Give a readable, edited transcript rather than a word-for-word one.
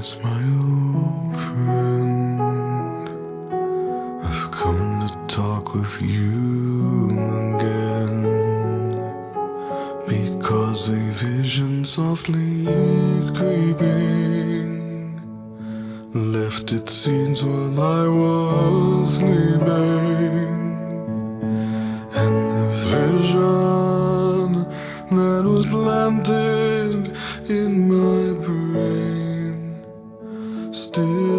It's my old friend. I've come to talk with you again, because a vision softly creeping left its seeds while I was sleeping. And the vision that was planted in my brain still